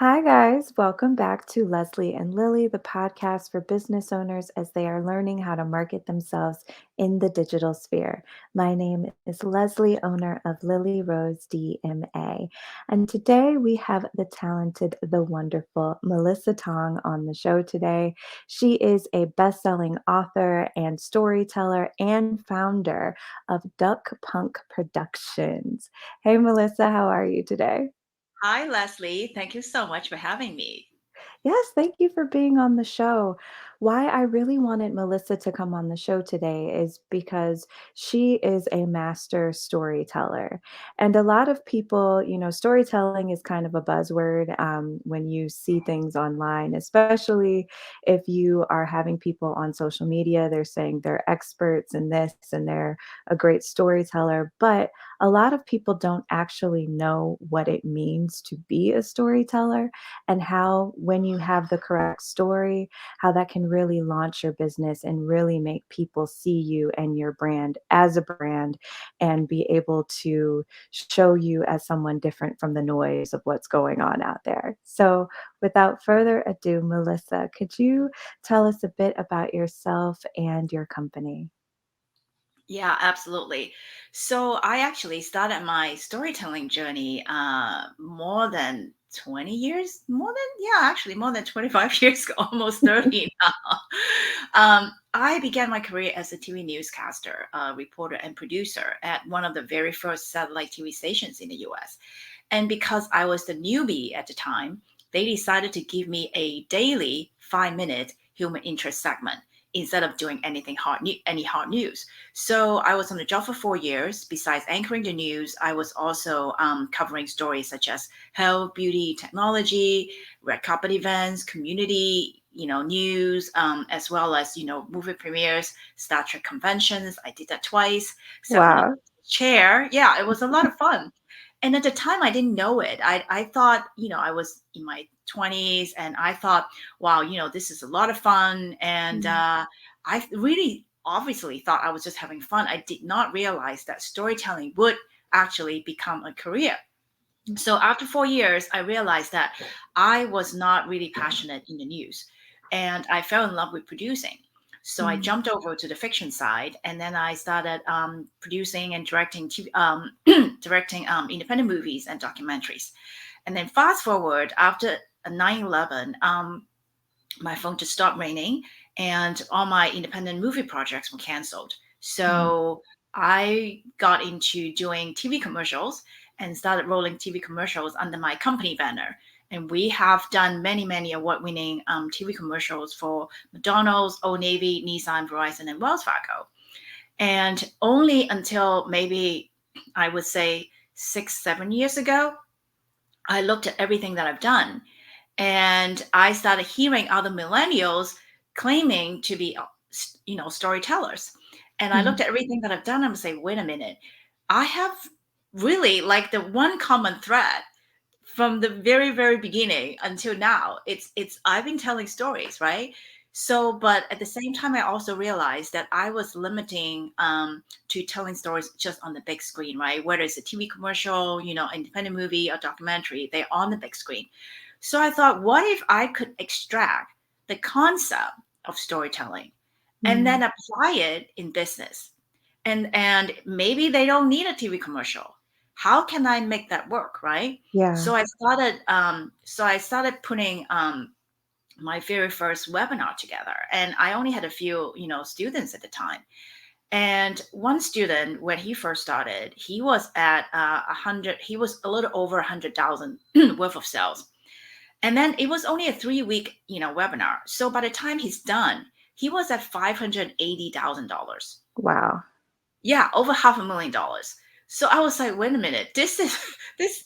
Hi, guys. Welcome back to Leslie and Lily, the podcast for business owners as they are learning how to market themselves in the digital sphere. My name is Leslie, owner of Lily Rose DMA. And today we have the talented, the wonderful Mellissa Tong on the show today. She is a best selling author and storyteller and founder of DuckPunk Productions. Hey, Melissa, how are you today? Hi, Leslie. Thank you so much for having me. Yes, thank you for being on the show. Why I really wanted Melissa to come on the show today is because she is a master storyteller. And a lot of people, storytelling is kind of a buzzword when you see things online, especially if you are having people on social media. They're saying they're experts in this and they're a great storyteller. But a lot of people don't actually know what it means to be a storyteller and how when you have the correct story, how that can really launch your business and really make people see you and your brand as a brand and be able to show you as someone different from the noise of what's going on out there. So, without further ado, Melissa, could you tell us a bit about yourself and your company? Yeah, absolutely. So I actually started my storytelling journey more than 20 years, actually more than 25 years ago, almost 30 now. I began my career as a TV newscaster, reporter, and producer at one of the very first satellite TV stations in the US. And because I was the newbie at the time, they decided to give me a daily 5 minute human interest segment instead of doing any hard news. So I was on the job for 4 years. Besides anchoring the news, I was also covering stories such as health, beauty, technology, red carpet events, community, news, as well as movie premieres, Star Trek conventions. I did that twice. Sat on a Wow. chair. Yeah, it was a lot of fun. And at the time, I didn't know it. I thought, I was in my 20s, and I thought, wow, this is a lot of fun. And Mm, I really obviously thought I was just having fun. I did not realize that storytelling would actually become a career. mm, So after 4 years, I realized that I was not really passionate in the news, and I fell in love with producing. So I mm, jumped over to the fiction side, and then I started producing and directing directing independent movies and documentaries. And then fast forward after 9/11, my phone just stopped ringing, and all my independent movie projects were canceled. mm. So I got into doing TV commercials and started rolling TV commercials under my company banner. And we have done many, many award-winning TV commercials for McDonald's, Old Navy, Nissan, Verizon, and Wells Fargo. And only until maybe I would say 6, 7 years ago, I looked at everything that I've done, and I started hearing other millennials claiming to be, storytellers. And I looked Mm. at everything that I've done. I'm saying, wait a minute, I have really like the one common thread from the very very beginning until now. It's I've been telling stories, right? So but at the same time, I also realized that I was limiting to telling stories just on the big screen, right? Whether it's a TV commercial, independent movie or documentary, they're on the big screen. So I thought, what if I could extract the concept of storytelling and Mm. then apply it in business? And maybe they don't need a TV commercial. How can I make that work, right? Yeah. So I started putting my very first webinar together, and I only had a few students at the time. And one student, when he first started, he was at 100. He was a little over 100,000 worth of sales, and then it was only a 3 week webinar. So by the time he's done, he was at $580,000. Wow. Yeah, over $500,000. So I was like, wait a minute, this is this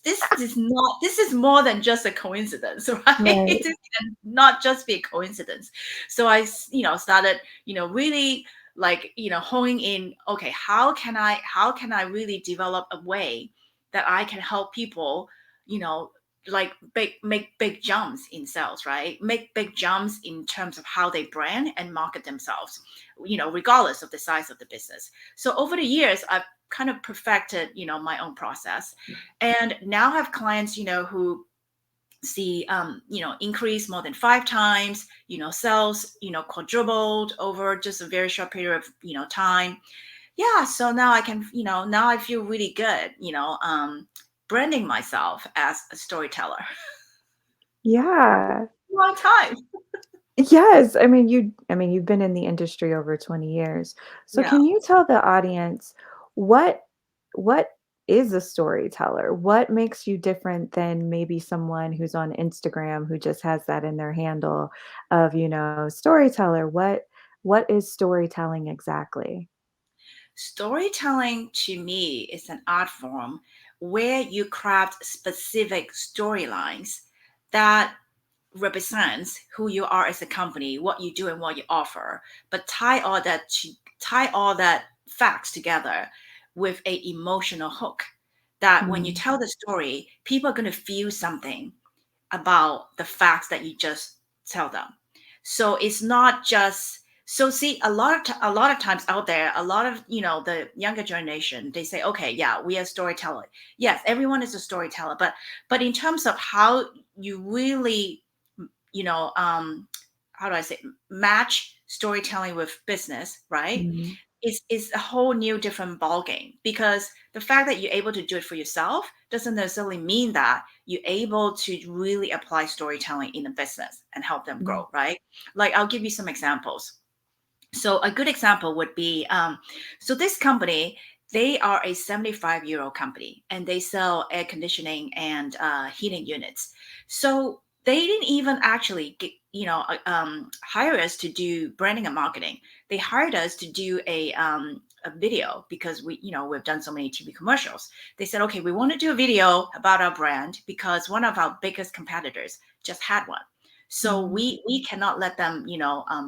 is more than just a coincidence, right? Right. This can not just be a coincidence. So started, really like, honing in, okay, how can I really develop a way that I can help people, you know, like make big jumps in sales, right? Make big jumps in terms of how they brand and market themselves, regardless of the size of the business. So over the years, I've kind of perfected, my own process, and now have clients, who see increase more than 5 times, sales quadrupled over just a very short period of time. Yeah, so now I can, now I feel really good, branding myself as a storyteller. Yeah. Long time. Yes, you've been in the industry over 20 years. So Yeah. can you tell the audience what what is a storyteller? What makes you different than maybe someone who's on Instagram who just has that in their handle of, storyteller? What is storytelling exactly? Storytelling to me is an art form where you craft specific storylines that represents who you are as a company, what you do and what you offer, but tie all that facts together with a emotional hook that when you Mm, tell the story, people are going to feel something about the facts that you just tell them. So it's not just so see a lot of times out there, a lot of the younger generation, they say, okay, yeah, we are storyteller. Yes, everyone is a storyteller, but in terms of how you really you know how do I say match storytelling with business, right? mm, Is a whole new different ball game, because the fact that you're able to do it for yourself doesn't necessarily mean that you're able to really apply storytelling in a business and help them mm, grow, right? Like, I'll give you some examples. So a good example would be, so this company, they are a 75-year-old company, and they sell air conditioning and heating units. So they didn't even actually hire us to do branding and marketing. They hired us to do a video, because we've done so many TV commercials. They said, okay, we want to do a video about our brand because one of our biggest competitors just had one. So mm, we cannot let them,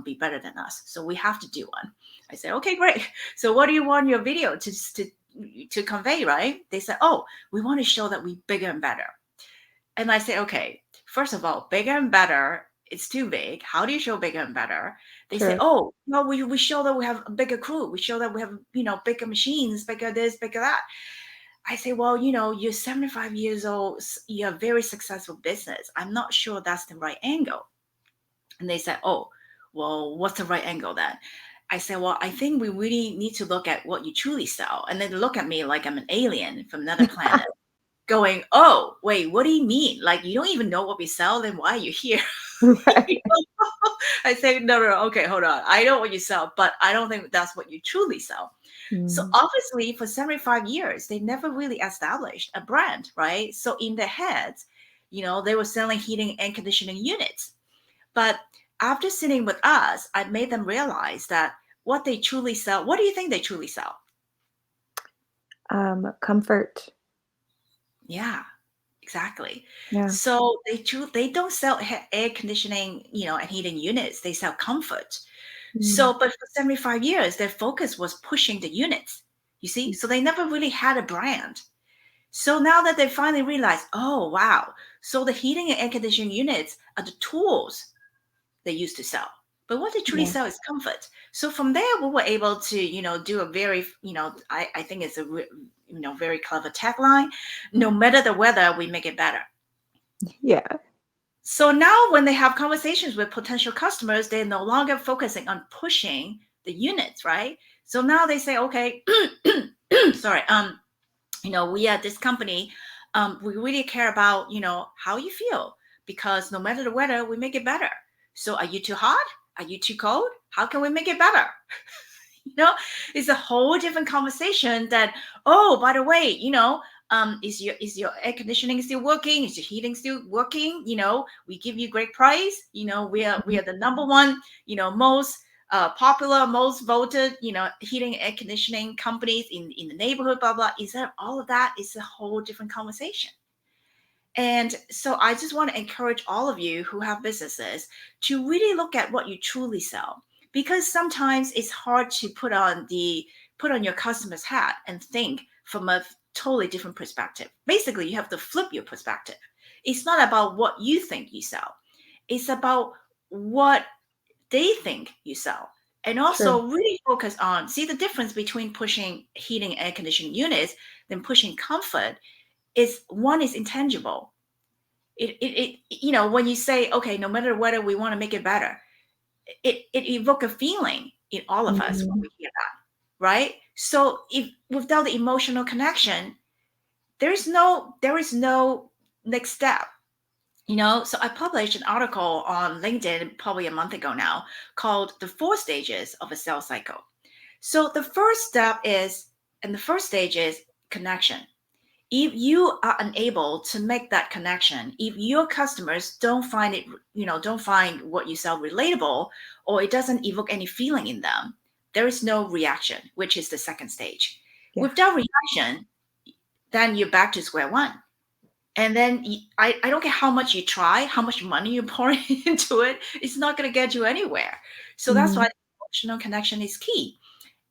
be better than us. So we have to do one. I said, okay, great. So what do you want your video to convey, right? They said, oh, we want to show that we're bigger and better. And I said, okay, first of all, bigger and better, it's too big. How do you show bigger and better? They say, true. oh, no, we show that we have a bigger crew. We show that we have, bigger machines, bigger this, bigger that. I say, well, you're 75 years old. You're a very successful business. I'm not sure that's the right angle. And they said, oh, well, what's the right angle then? I said, well, I think we really need to look at what you truly sell. And then they look at me like I'm an alien from another planet, going, oh, wait, what do you mean? Like, you don't even know what we sell, then why are you here? Right. I say, no, no, no, okay, hold on. I know what you sell, but I don't think that's what you truly sell. So Mm, obviously, for 75 years, they never really established a brand, right? So in their heads, they were selling heating and conditioning units. But after sitting with us, I made them realize that what they truly sell, what do you think they truly sell? comfort. Yeah, exactly. Yeah. So they don't sell air conditioning, and heating units. They sell comfort. Mm, So, but for 75 years, their focus was pushing the units. You see, so they never really had a brand. So now that they finally realized, oh wow, so the heating and air conditioning units are the tools they used to sell. But what they truly yeah. sell is comfort. So from there, we were able to, do a very, I think it's a, very clever tagline. No matter the weather, we make it better. Yeah. So now when they have conversations with potential customers, they're no longer focusing on pushing the units, right? So now they say, okay, sorry, we at this company, we really care about, how you feel, because no matter the weather, we make it better. So are you too hot? Are you too cold? How can we make it better? you know it's a whole different conversation that, oh, by the way, is your air conditioning still working? Is your heating still working? We give you great price. We are the number one, most popular, most voted, heating air conditioning companies in the neighborhood, blah blah. Is that all of that is a whole different conversation. And so I just want to encourage all of you who have businesses to really look at what you truly sell, because sometimes it's hard to put on your customer's hat and think from a totally different perspective. Basically, you have to flip your perspective. It's not about what you think you sell. It's about what they think you sell. And True. also really focus on, see the difference between pushing heating air conditioning units than pushing comfort is, one is intangible, when you say, okay, no matter whether we want to make it better, it evoke a feeling in all of us when Mhm. we hear that, right? So if without the emotional connection, there is no next step. So I published an article on LinkedIn probably a month ago now, called The Four Stages of a Sales Cycle. So the first step is, and the first stage is connection. If you are unable to make that connection, if your customers don't find what you sell relatable, or it doesn't evoke any feeling in them, there is no reaction, which is the second stage. Yeah. Without reaction, then you're back to square one. And then I don't care how much you try, how much money you pour into it, it's not going to get you anywhere. So that's Mhm. why emotional connection is key.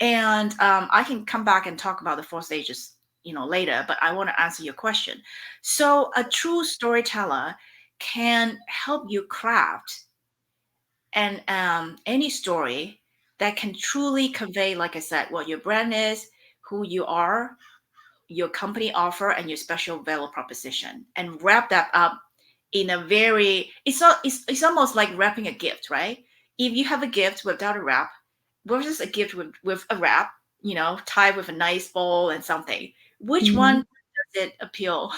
And I can come back and talk about the four stages, later. But I want to answer your question. So a true storyteller can help you craft and any story that can truly convey, like I said, what your brand is, who you are, your company offer, and your special value proposition, and wrap that up in a very it's almost like wrapping a gift, right? If you have a gift without a wrap versus a gift with a wrap, tied with a nice bowl and something, which one Mhm. does it appeal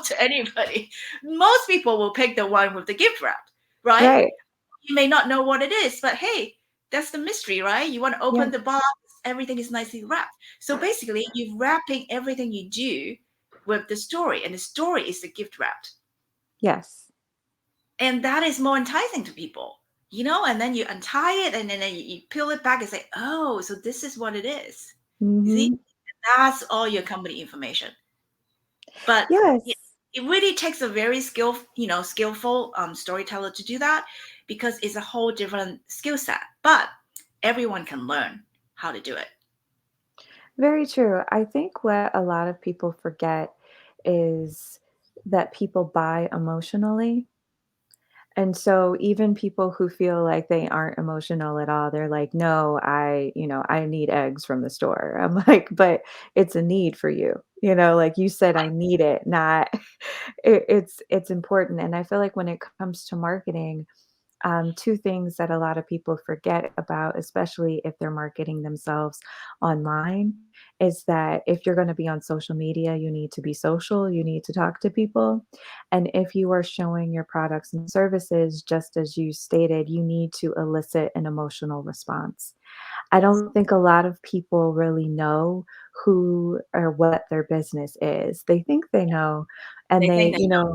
to anybody? Most people will pick the one with the gift wrap, right? Right. You may not know what it is, but hey, that's the mystery, right? You want to Yeah. open the box, everything is nicely wrapped. So basically, you're wrapping everything you do with the story, and the story is the gift wrapped. Yes. And that is more enticing to people, and then you untie it, and then you peel it back and say, oh, so this is what it is. You see? Mhm. That's all your company information. But it, Yes. it really takes a very skillful storyteller to do that, because it's a whole different skill set. But everyone can learn how to do it. Very true. I think what a lot of people forget is that people buy emotionally. And so even people who feel like they aren't emotional at all, they're like, "No, I need eggs from the store." I'm like, "But it's a need for you." Like you said, I need it, not it's important. And I feel like when it comes to marketing, two things that a lot of people forget about, especially if they're marketing themselves online, is that if you're going to be on social media, you need to be social, you need to talk to people. And if you are showing your products and services, just as you stated, you need to elicit an emotional response. I Yes. don't think a lot of people really know who or what their business is. They think they know, and They think they, they know.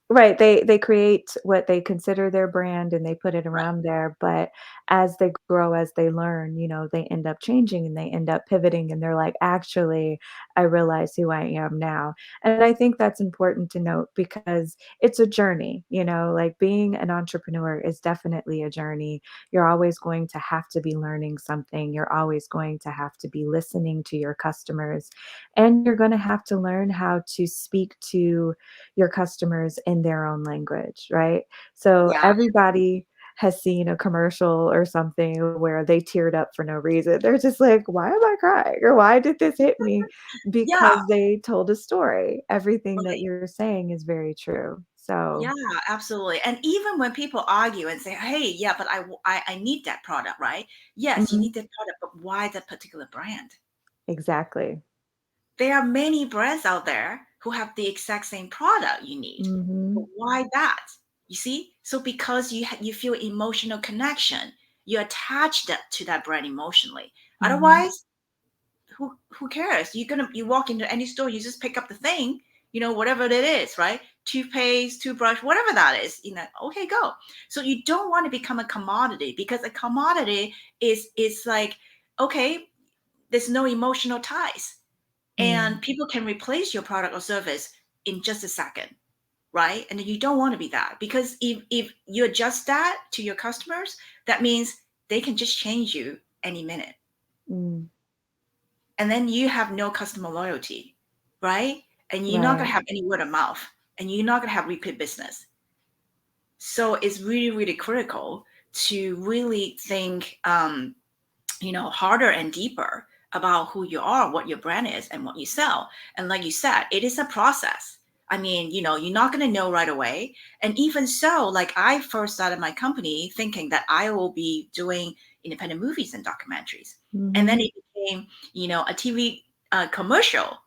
right, they create what they consider their brand and they put it Right. around there, but as they grow, as they learn, they end up changing and they end up pivoting and they're like, "Actually, I realize who I am now." And I think that's important to note because it's a journey, like being an entrepreneur is definitely a journey. You're always going to have to be learning something. You're always going to have to be listening to your customers, and you're gonna have to learn how to speak to your customers in their own language, right? So Yeah. everybody has seen a commercial or something where they teared up for no reason. They're just like, "Why am I crying?" or "Why did this hit me?" Yeah. Because they told a story. Everything that Right. you're saying is very true. So, Yeah, absolutely. And even when people argue and say, "Hey, yeah, but I need that product," right? Yes, you mhm, need that product, but why that particular brand? exactly. There are many brands out there who have the exact same product you need. But Mhm, why that? You see? So because you feel emotional connection, you attach that to that brand emotionally. mhm, Otherwise, who cares? You walk into any store, you just pick up the thing, whatever it is, right? Toothpaste, toothbrush, whatever that is, okay, go. So you don't want to become a commodity, because a commodity is like, okay, there's no emotional ties, mm, and people can replace your product or service in just a second, right? And you don't want to be that, because if you adjust that to your customers, that means they can just change you any minute, mm, and then you have no customer loyalty, right? And you're not going right. to have any word of mouth, and you're not going to have repeat business. So it's really, really critical to really think, harder and deeper about who you are, what your brand is, and what you sell. And like you said, it is a process. I mean, you're not going to know right away. And even so, like I first started my company thinking that I will be doing independent movies and documentaries. And then Mhm. it became, a TV commercial,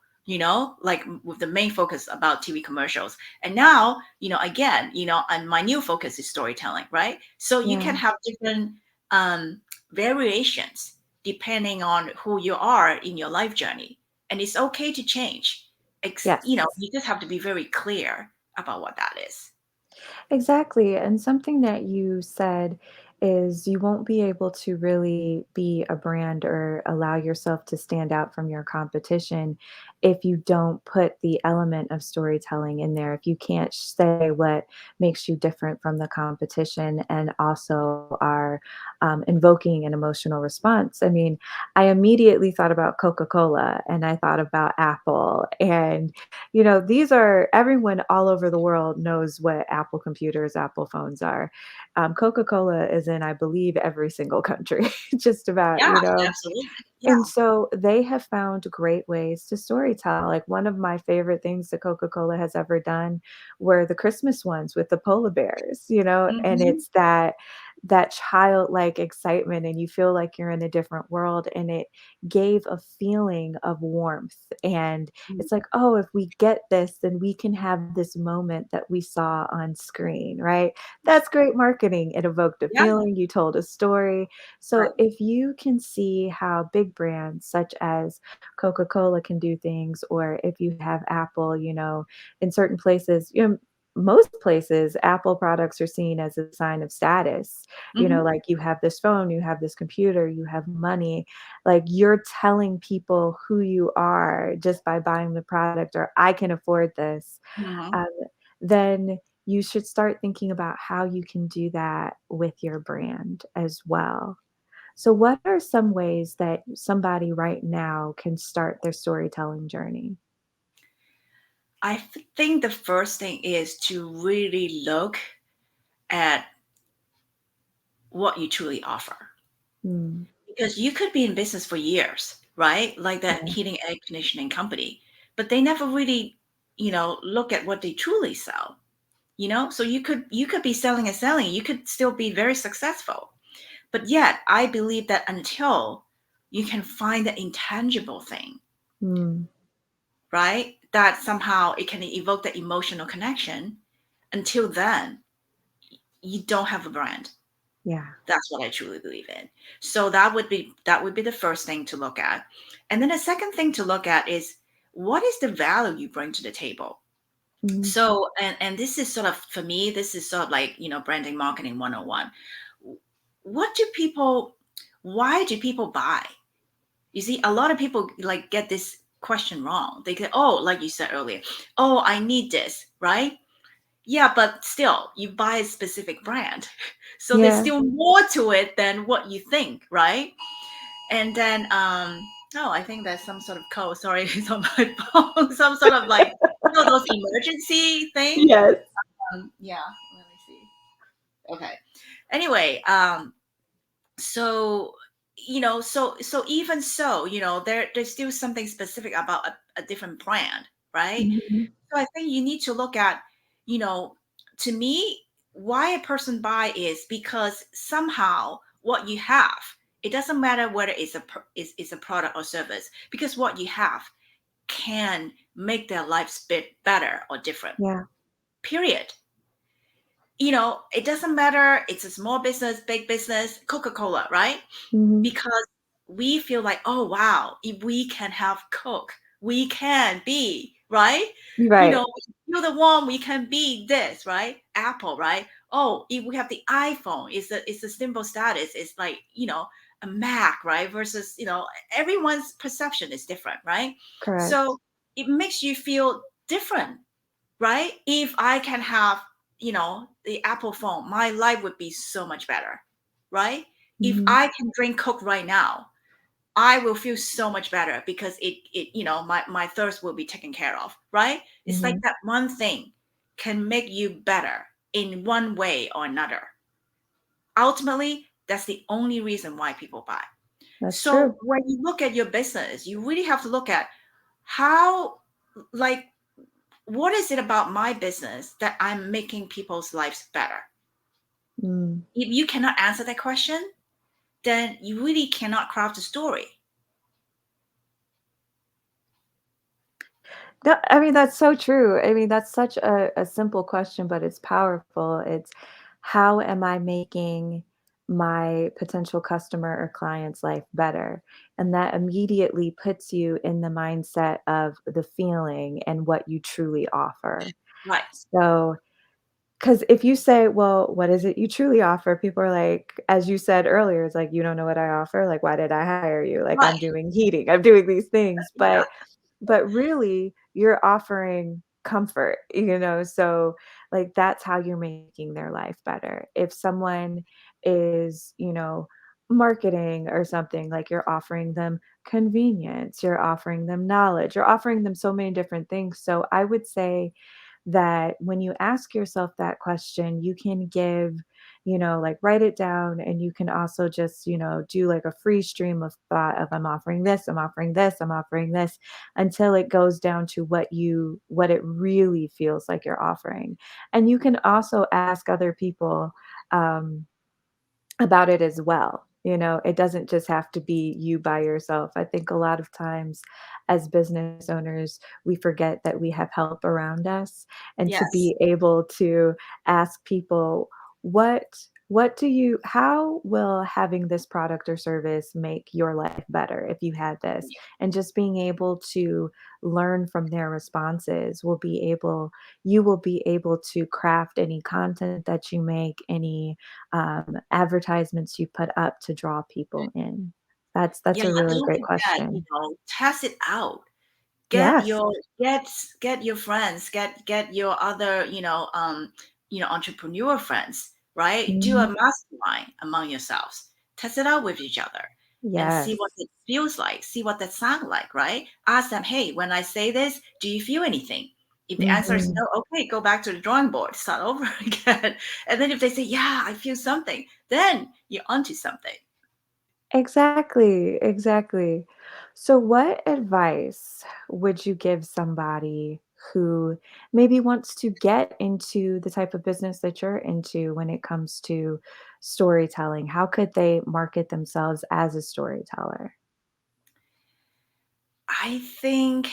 like with the main focus about TV commercials. And now, again, and my new focus is storytelling, right? So you can Yeah. have different um, variations depending on who you are in your life journey. And it's okay to change. Yes. You just have to be very clear about what that is. Exactly. And something that you said is you won't be able to really be a brand or allow yourself to stand out from your competition if you don't put the element of storytelling in there. If you can't say what makes you different from the competition and also are invoking an emotional response. I mean, I immediately thought about Coca Cola and I thought about Apple and these are everyone all over the world knows what Apple computers, Apple phones are. Coca-Cola is in, I believe, every single country, just about, Yeah, absolutely. Yeah. and so they have found great ways to storytell. Like one of my favorite things that Coca-Cola has ever done were the Christmas ones with the polar bears, and Hmm. it's that childlike excitement and you feel like you're in a different world and it gave a feeling of warmth and it's like, "Oh, if we get this, then we can have this moment that we saw on screen," right? That's great marketing. It evoked a Yeah, feeling, you told a story. So right. if you can see how big brands such as Coca-Cola can do things, or if you have Apple, in certain places, most places, Apple products are seen as a sign of status. Hmm. Like you have this phone, you have this computer, you have money, like you're telling people who you are just by buying the product or I can afford this, Hmm. um, then you should start thinking about how you can do that with your brand as well. So, what are some ways that somebody right now can start their storytelling journey? Think the first thing is to really look at what you truly offer. Mm, Because you could be in business for years, right? Like that yeah, heating air conditioning company, but they never really, look at what they truly sell. So you could be selling and selling, you could still be very successful. But yet, I believe that until you can find the intangible thing, mm, right? That somehow it can evoke the emotional connection. Until then, you don't have a brand. yeah. That's what I truly believe in. So that would be the first thing to look at. And then the second thing to look at is what is the value you bring to the table? Mhm, So and this is sort of for me, this is sort of like, branding marketing 101. What do people why do people buy? You see, a lot of people like get this question wrong. They get, oh, like you said earlier, oh, I need this, right? Yeah, but still, you buy a specific brand. So there's yeah. still more to it than what you think, right? And then, oh, I think there's some sort of code. Sorry, it's on my phone. Some sort of like, those emergency thing. Yes. Yeah, let me see. Okay. Anyway, so so even so, there's still something specific about a different brand, right? Mhm, So I think you need to look at, you know, to me, why a person buy is because somehow what you have, it doesn't matter whether it's a product or service, because what you have can make their lives bit better or different. yeah. Period. It doesn't matter. It's a small business, big business, Coca-Cola, right? Mhm. Because we feel like, oh wow, if we can have Coke, we can be, right? Right. You're the one, we can be this, right? Apple, right? Oh, if we have the iPhone, it's a symbol status. It's like, a Mac, right? Versus, everyone's perception is different, right? Correct. So it makes you feel different, right? If I can have, the Apple phone, my life would be so much better, right? If Mhm, I can drink Coke right now, I will feel so much better because my thirst will be taken care of, right? It's like mhm. that one thing can make you better in one way or another. Ultimately, that's the only reason why people buy. That's So true. when you look at your business, you really have to look at how, like, what is it about my business that I'm making people's lives better? Mm. If you cannot answer that question, then you really cannot craft a story. No, I mean, that's so true. I mean, that's such a simple question, but it's powerful. It's how am I making my potential customer or client's life better? And that immediately puts you in the mindset of the feeling and what you truly offer. Right. So, because if you say, well, what is it you truly offer? People are like, as you said earlier, it's like, you don't know what I offer. Like, why did I hire you? Like, I'm Right. doing heating, I'm doing these things. Yeah. But really, you're offering comfort, so, like, that's how you're making their life better. If someone is, marketing or something, like, you're offering them convenience, you're offering them knowledge, you're offering them so many different things. So I would say that when you ask yourself that question, you can give, like write it down, and you can also just, do like a free stream of thought of I'm offering this, I'm offering this, I'm offering this until it goes down to what it really feels like you're offering. And you can also ask other people um, about it as well. It doesn't just have to be you by yourself. I think a lot of times as business owners, we forget that we have help around us, and to Yes. be able to ask people, what how will having this product or service make your life better if you had this? And just being able to learn from their responses you will be able to craft any content that you make, any advertisements you put up to draw people in? That's Yeah, a really don't great forget, question. test it out. Get Yes. your get get your friends, get your other, entrepreneur friends, right? Do a Mhm. mastermind among yourselves. Test it out with each other and see what Yes. it feels like, see what that sound like, right? Ask them, hey, when I say this, do you feel anything? If the answer is Mhm. no, okay, go back to the drawing board, start over again. And then if they say, yeah, I feel something, then you're onto something. Exactly, exactly. So what advice would you give somebody who maybe wants to get into the type of business that you're into when it comes to storytelling? How could they market themselves as a storyteller? I think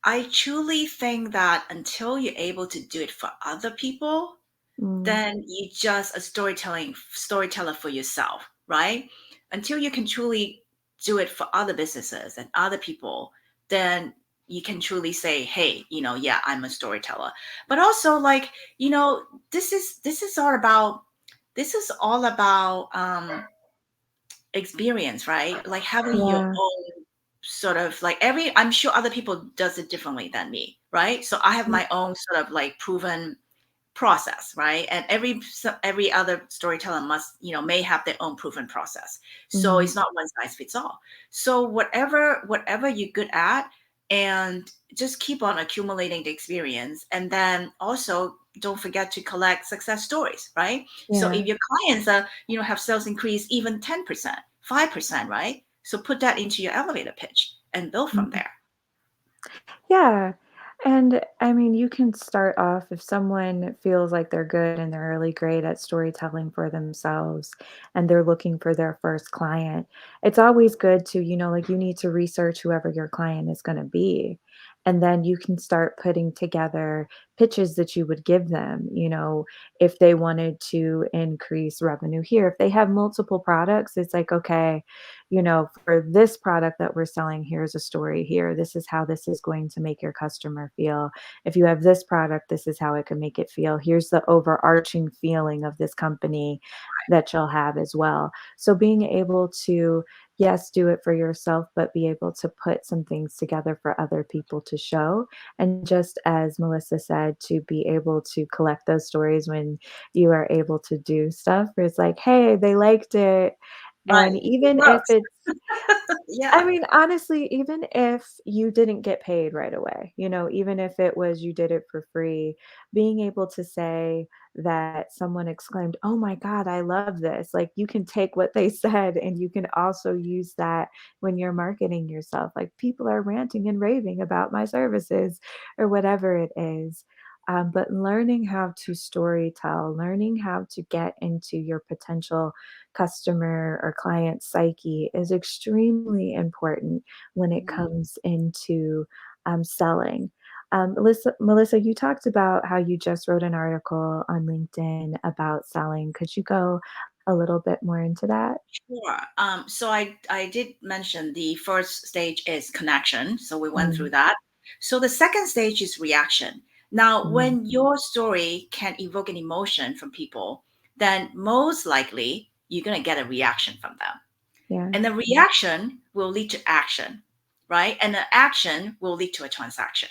I truly think that until you're able to do it for other people, Mm, then you just a storyteller for yourself, right? Until you can truly do it for other businesses and other people, then you can truly say, hey, yeah, I'm a storyteller. But also, like, this is all about experience, right? Like having your yeah. own sort of like every I'm sure other people does it differently than me, right? So I have Mm, my own sort of like proven process, right? And every other storyteller must, may have their own proven process. So mhm. it's not one size fits all. So whatever you're good at, and just keep on accumulating the experience, and then also don't forget to collect success stories, right? So if Yeah. your clients are, have sales increase even 10%, 5%, right? So put that into your elevator pitch and build from Mhm. there. Yeah. And I mean, you can start off if someone feels like they're good and they're really great at storytelling for themselves and they're looking for their first client. It's always good to, like you need to research whoever your client is going to be. And then you can start putting together pitches that you would give them, if they wanted to increase revenue here. If they have multiple products, it's like, okay, for this product that we're selling, here's a story here. This is how this is going to make your customer feel. If you have this product, this is how it can make it feel. Here's the overarching feeling of this company that you'll have as well. So being able to, yes, do it for yourself, but be able to put some things together for other people to show. And just as Melissa said, to be able to collect those stories when you are able to do stuff where it's like, hey, they liked it Right. And It even if works. it's I Yeah. mean, honestly, even if you didn't get paid right away, even if it was you did it for free, being able to say that someone exclaimed, "Oh my God, I love this." Like you can take what they said and you can also use that when you're marketing yourself. Like people are ranting and raving about my services or whatever it is. But learning how to story tell, learning how to get into your potential customer or client psyche is extremely important when it Mhm. comes into selling. Melissa, you talked about how you just wrote an article on LinkedIn about selling. Could you go a little bit more into that? Sure. So I did mention the first stage is connection. So we went through Mm, that. So the second stage is reaction. Now, mm, when your story can evoke an emotion from people, then most likely you're gonna get a reaction from them. yeah. And the reaction will lead to action, right? And the action will lead to a transaction.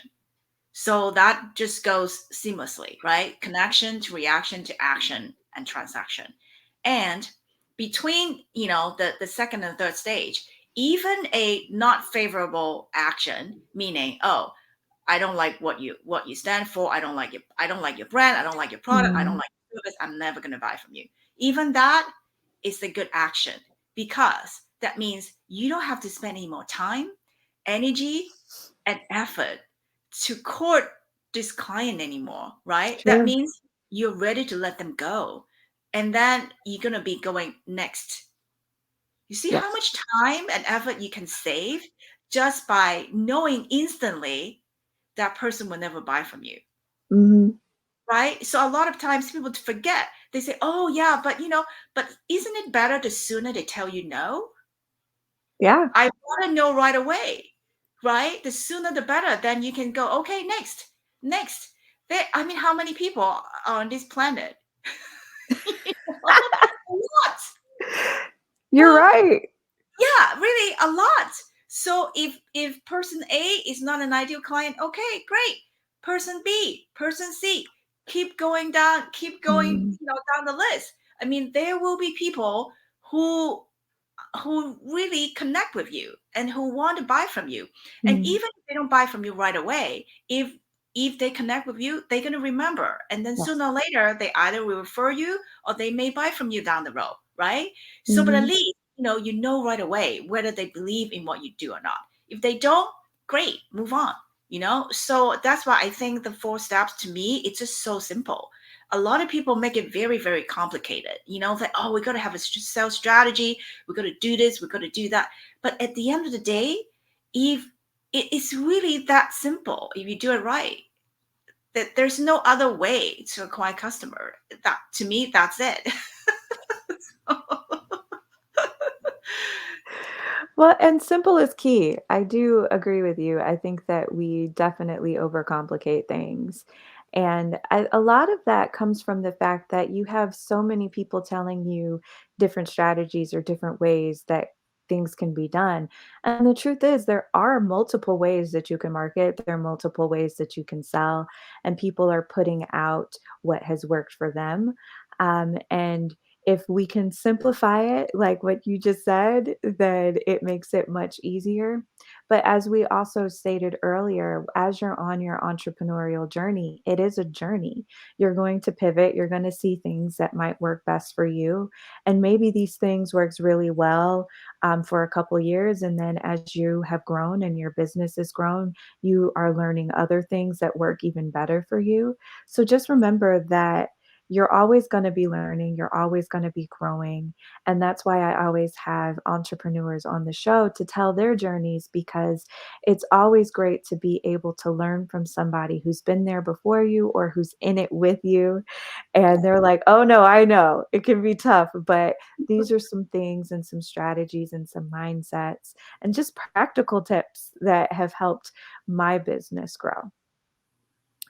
So that just goes seamlessly, right? Connection to reaction to action and transaction. And between, the second and third stage, even a not favorable action, meaning, oh, I don't like what you stand for, I don't like your brand, I don't like your product, I don't Mm, like your service, I'm never gonna buy from you. Even that is a good action because that means you don't have to spend any more time, energy, and effort to court this client anymore, right? That true. means you're ready to let them go. And then you're going to be going next. You see how Yes. much time and effort you can save just by knowing instantly that person will never buy from you, Hmm. right? So a lot of times people forget. They say, "Oh yeah, but isn't it better the sooner they tell you no?" Yeah. I want to know right away, right? The sooner the better. Then you can go, okay, next, next. I mean, how many people are on this planet? A lot. You're Well, right. yeah, really a lot. So if person A is not an ideal client, okay, great. Person B, person C, keep going, Mm, down the list. I mean, there will be people who really connect with you and who want to buy from you. And mm, even if they don't buy from you right away, if they connect with you, they're going to remember, and then yes. sooner or later they either will refer you or they may buy from you down the road, right? So but at Hmm. least you know right away whether they believe in what you do or not. If they don't, great, move on. So that's why I think the four steps, to me, it's just so simple. A lot of people make it very, very complicated. That, oh, we got to have a sales strategy, we got to do this, we got to do that. But at the end of the day, if it's really that simple, if you do it right, that there's no other way to acquire customer. That, to me, that's it. Well, and simple is key. I do agree with you. I think that we definitely overcomplicate things. And a lot of that comes from the fact that you have so many people telling you different strategies or different ways that things can be done. And the truth is, there are multiple ways that you can market, there are multiple ways that you can sell, and people are putting out what has worked for them. And if we can simplify it, like what you just said, then it makes it much easier. But as we also stated earlier, as you're on your entrepreneurial journey, it is a journey. You're going to pivot, you're going to see things that might work best for you. And maybe these things works really well for a couple years. And then as you have grown and your business has grown, you are learning other things that work even better for you. So just remember that you're always going to be learning, you're always going to be growing. And that's why I always have entrepreneurs on the show to tell their journeys because it's always great to be able to learn from somebody who's been there before you or who's in it with you. And they're like, oh no, I know it can be tough, but these are some things and some strategies and some mindsets and just practical tips that have helped my business grow.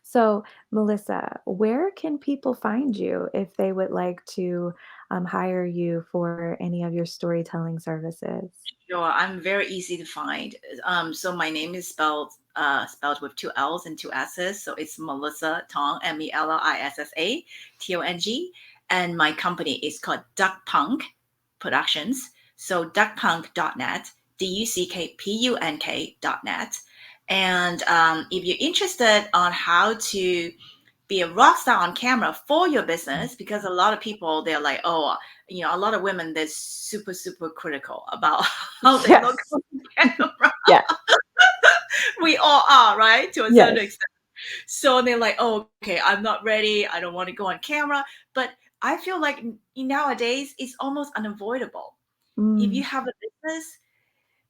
So, Melissa, where can people find you if they would like to hire you for any of your storytelling services? Sure, I'm very easy to find. So my name is spelled with two L's and two S's. So it's Melissa Tong, Mellissa Tong, and my company is called DuckPunk Productions. So duckpunk.net, DuckPunk.net. And if you're interested on how to be a rock star on camera for your business, because a lot of people, they're like, oh, a lot of women, they're super, super critical about how they look Yes. on camera. Yeah. We all are, right? To a certain Yes. extent. So they're like, oh, okay, I'm not ready. I don't want to go on camera. But I feel like nowadays it's almost unavoidable. If you Mm, have a business,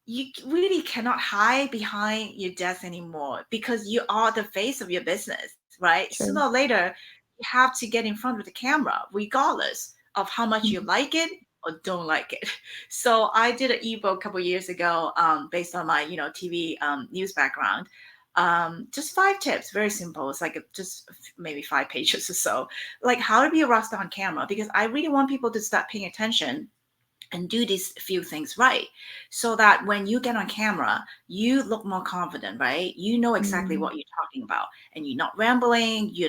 you really cannot hide behind your desk anymore because you are the face of your business, right? Sooner true. or later, you have to get in front of the camera, regardless of how much you Mhm. like it or don't like it. So I did an ebook a couple years ago, based on my TV news background. Just 5 tips, very simple. It's like just maybe 5 pages or so, like how to be a rock star on camera. Because I really want people to start paying attention and do these few things right, so that when you get on camera you look more confident, right? You know exactly Mm, what you're talking about, and you're not rambling, you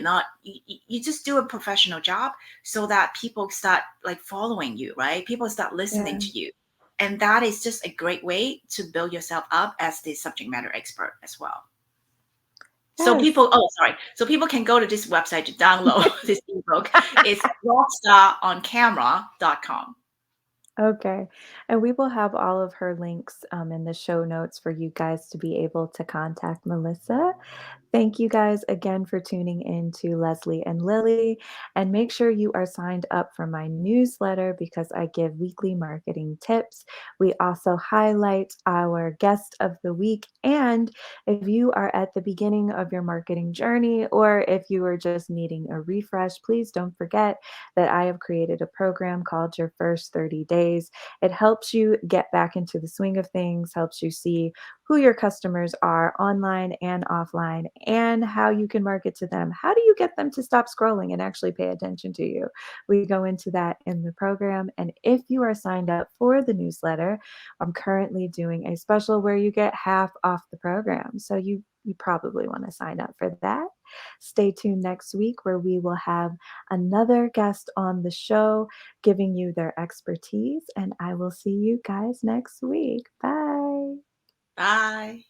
just do a professional job, so that people start like following you, right? People start listening yeah. to you, and that is just a great way to build yourself up as the subject matter expert as well. So Yes. people, oh, sorry. So people can go to this website to download this ebook. It's rockstaroncamera.com. Okay. And we will have all of her links in the show notes for you guys to be able to contact Melissa. Thank you guys again for tuning in to Leslie and Lily. And make sure you are signed up for my newsletter because I give weekly marketing tips. We also highlight our guest of the week. And if you are at the beginning of your marketing journey, or if you are just needing a refresh, please don't forget that I have created a program called Your First 30 Days. It helps you get back into the swing of things, helps you see who your customers are online and offline, and how you can market to them. How do you get them to stop scrolling and actually pay attention to you? We go into that in the program. And if you are signed up for the newsletter, I'm currently doing a special where you get half off the program. So you probably want to sign up for that. Stay tuned next week where we will have another guest on the show giving you their expertise. And I will see you guys next week. Bye. Bye.